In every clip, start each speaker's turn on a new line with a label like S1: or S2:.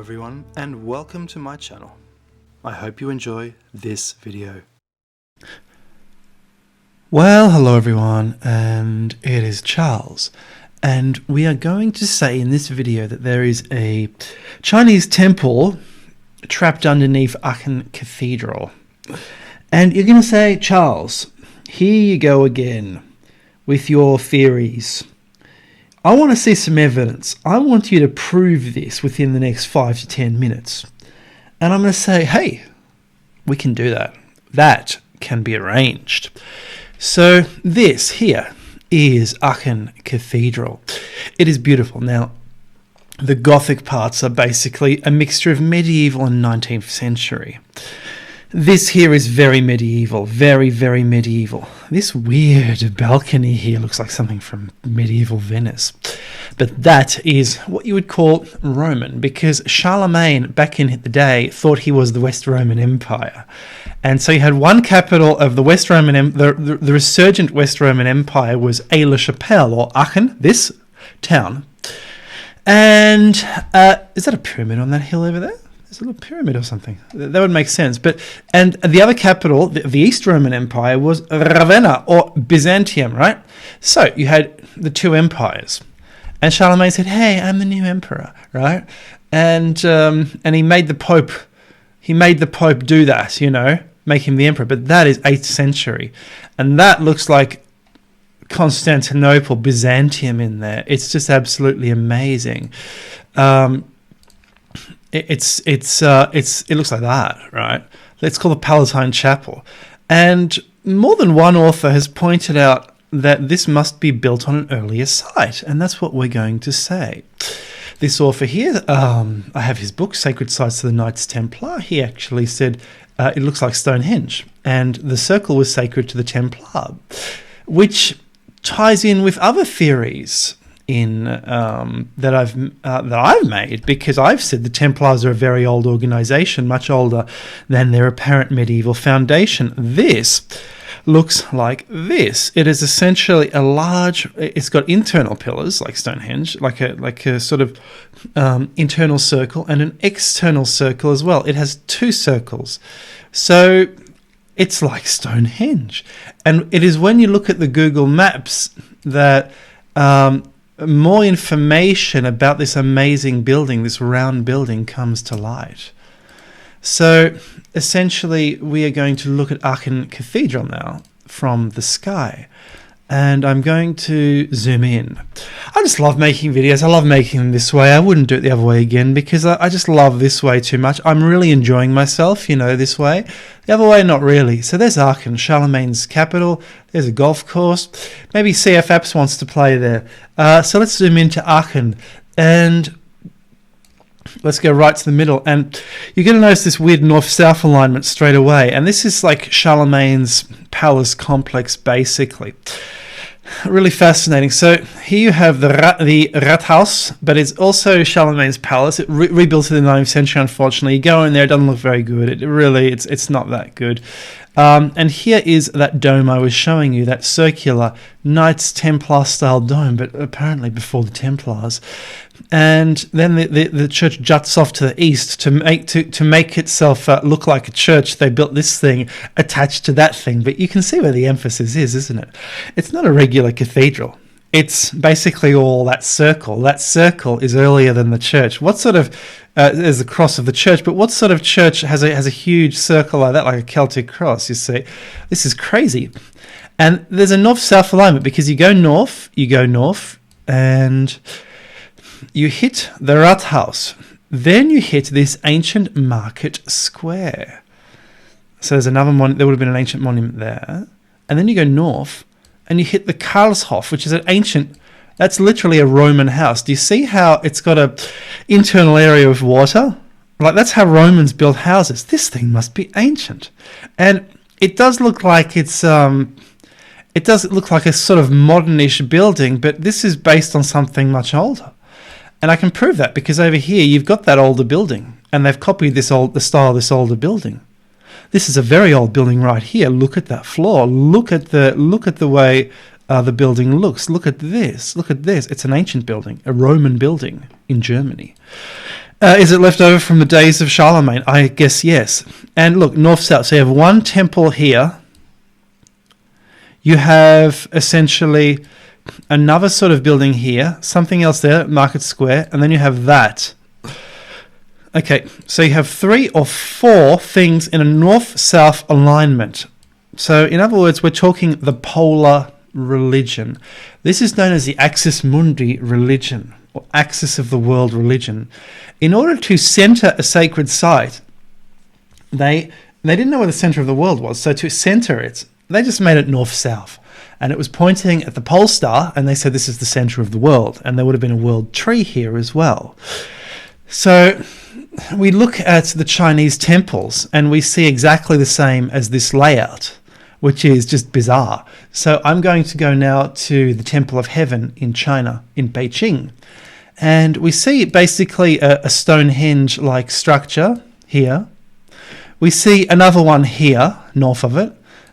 S1: everyone, and welcome to my channel. I hope you enjoy this video. Well, hello everyone, and it is Charles, and we are going to say in this video that there is a Chinese temple trapped underneath Aachen Cathedral. And you're going to say, Charles, here you go again with your theories. I want to see some evidence. I want you to prove this within the next 5 to 10 minutes. And I'm going to say, hey, we can do that. That can be arranged. So this here is Aachen Cathedral. It is beautiful. Now, the Gothic parts are basically a mixture of medieval and 19th century. This here is very medieval, very, very medieval. This weird balcony here looks like something from medieval Venice. But that is what you would call Roman, because Charlemagne back in the day thought he was the West Roman Empire. And so you had one capital of the West Roman, the resurgent West Roman Empire was Aix-la-Chapelle, or Aachen, this town. And is that a pyramid on that hill over there? There's a little pyramid or something. That would make sense. And the other capital, the East Roman Empire, was Ravenna or Byzantium, right? So you had the two empires. And Charlemagne said, hey, I'm the new emperor, right? And he made the Pope do that, make him the emperor. But that is 8th century. And that looks like Constantinople, Byzantium in there. It's just absolutely amazing. It looks like that, right? It's called the Palatine Chapel. And more than one author has pointed out that this must be built on an earlier site, and that's what we're going to say. This author here, I have his book, Sacred Sites to the Knights Templar. He actually said it looks like Stonehenge, and the circle was sacred to the Templar, which ties in with other theories that I've made, because I've said the Templars are a very old organization, much older than their apparent medieval foundation. This looks like this. It is essentially it's got internal pillars like Stonehenge, like a sort of internal circle, and an external circle as well. It has two circles. So it's like Stonehenge. And it is when you look at the Google Maps that more information about this amazing building, this round building, comes to light. So essentially we are going to look at Aachen Cathedral now from the sky, and I'm going to zoom in. I just love making videos. I love making them this way. I wouldn't do it the other way again, because I just love this way too much. I'm really enjoying myself, this way. The other way, not really. So there's Aachen, Charlemagne's capital. There's a golf course. Maybe CF Apps wants to play there. So let's zoom into Aachen, and let's go right to the middle. And you're going to notice this weird north-south alignment straight away. And this is like Charlemagne's palace complex, basically. Really fascinating. So here you have the Rathaus, but it's also Charlemagne's palace. It rebuilt in the 19th century, unfortunately. You go in there, it doesn't look very good. It's not that good. And here is that dome I was showing you, that circular Knights Templar style dome, but apparently before the Templars. And then the church juts off to the east to make itself look like a church. They built this thing attached to that thing, but you can see where the emphasis is, isn't it? It's not a regular cathedral. It's basically all that circle. That circle is earlier than the church. What sort of there's the cross of the church, but what sort of church has a huge circle like that, like a Celtic cross? You see, this is crazy. And there's a north-south alignment, because you go north, and you hit the Rathaus. Then you hit this ancient market square. So there's another there would have been an ancient monument there. And then you go north, and you hit the Karlshof, which is that's literally a Roman house. Do you see how it's got a internal area of water? Like, that's how Romans built houses. This thing must be ancient. And it does look like it does look like a sort of modernish building, but this is based on something much older. And I can prove that, because over here you've got that older building, and they've copied the style of this older building. This is a very old building right here. Look at that floor. Look at the way the building looks. Look at this. It's an ancient building, a Roman building in Germany. Is it left over from the days of Charlemagne? I guess yes. And look, north-south. So you have one temple here. You have essentially another sort of building here, something else there, Market Square, and then you have that. Okay, so you have 3 or 4 things in a north-south alignment. So in other words, we're talking the polar religion. This is known as the Axis Mundi religion, or axis of the world religion. In order to center a sacred site, they didn't know where the center of the world was, so to center it, they just made it north-south. And it was pointing at the pole star, and they said this is the center of the world. And there would have been a world tree here as well. So we look at the Chinese temples, and we see exactly the same as this layout, which is just bizarre. So I'm going to go now to the Temple of Heaven in China, in Beijing. And we see basically a Stonehenge-like structure here. We see another one here, north of it.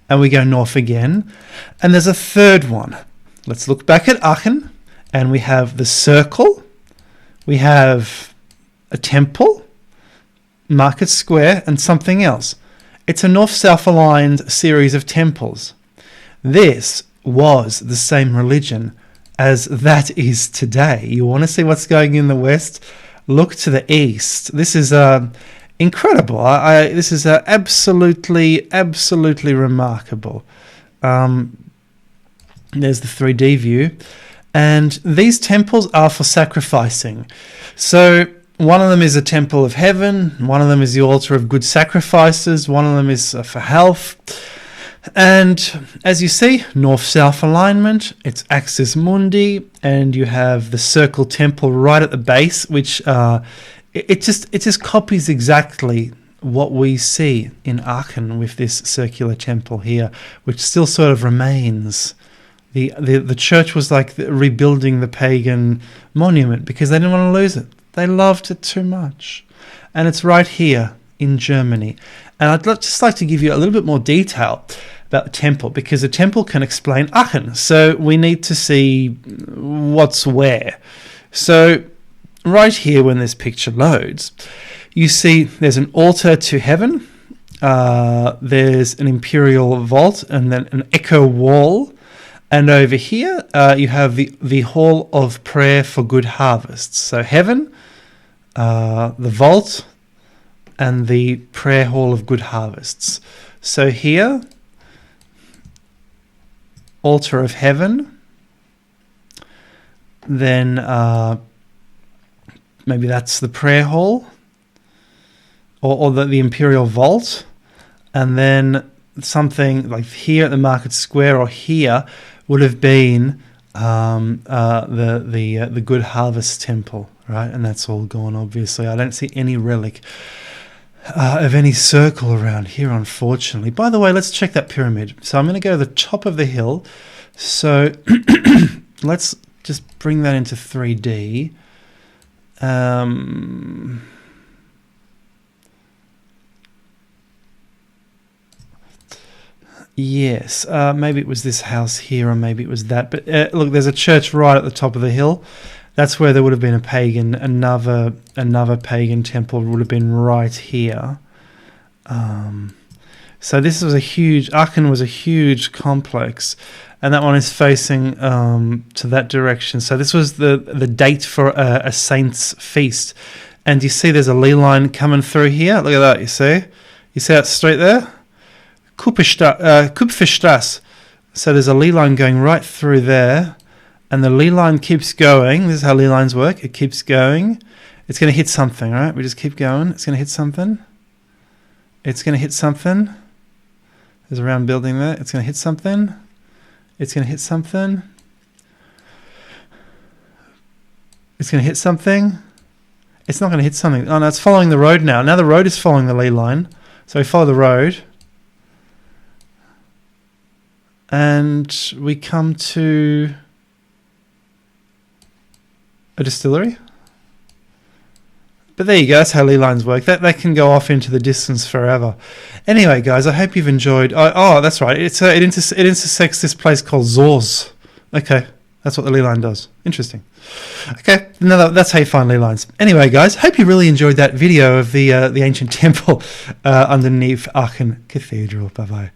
S1: And we go north again. And there's a third one. Let's look back at Aachen. And we have the circle. We have a temple, Market Square, and something else. It's a north-south aligned series of temples. This was the same religion as that is today. You want to see what's going in the West? Look to the east. This is incredible. This is absolutely remarkable. There's the 3D view. And these temples are for sacrificing. So one of them is a temple of heaven. One of them is the altar of good sacrifices. One of them is for health. And as you see, north-south alignment. It's Axis Mundi. And you have the circle temple right at the base, which it just copies exactly what we see in Aachen with this circular temple here, which still sort of remains. The church was like rebuilding the pagan monument because they didn't want to lose it. They loved it too much. And it's right here in Germany. And I'd just like to give you a little bit more detail about the temple, because the temple can explain Aachen. So we need to see what's where. So right here, when this picture loads, you see there's an altar to heaven. There's an imperial vault and then an echo wall. And over here, you have the hall of prayer for good harvests. So heaven, the vault, and the prayer hall of good harvests. So here, altar of heaven. Then maybe that's the prayer hall, or the imperial vault. And then something like here at the Market Square or here would have been the Good Harvest Temple, right? And that's all gone, obviously. I don't see any relic of any circle around here, unfortunately. By the way, let's check that pyramid. So I'm going to go to the top of the hill. So let's just bring that into 3D. Yes, maybe it was this house here, or maybe it was that. But look, there's a church right at the top of the hill. That's where there would have been a pagan, another pagan temple would have been right here. So this was Aachen was a huge complex, and that one is facing to that direction. So this was the date for a saint's feast. And you see there's a ley line coming through here. Look at that, you see that straight there? Kupferstrasse. So there's a ley line going right through there, and the ley line keeps going. This is how ley lines work. It keeps going. It's going to hit something, right? We just keep going. It's going to hit something. It's going to hit something. There's a round building there. It's going to hit something. It's going to hit something. It's going to hit something. It's not going to hit something. Oh no, it's following the road now. Now the road is following the ley line. So we follow the road. And we come to a distillery. But there you go, that's how ley lines work. That can go off into the distance forever. Anyway, guys, I hope you've enjoyed. Oh, that's right. It intersects this place called Zorz. Okay, that's what the ley line does. Interesting. Okay, no, that's how you find ley lines. Anyway, guys, hope you really enjoyed that video of the ancient temple underneath Aachen Cathedral. Bye bye.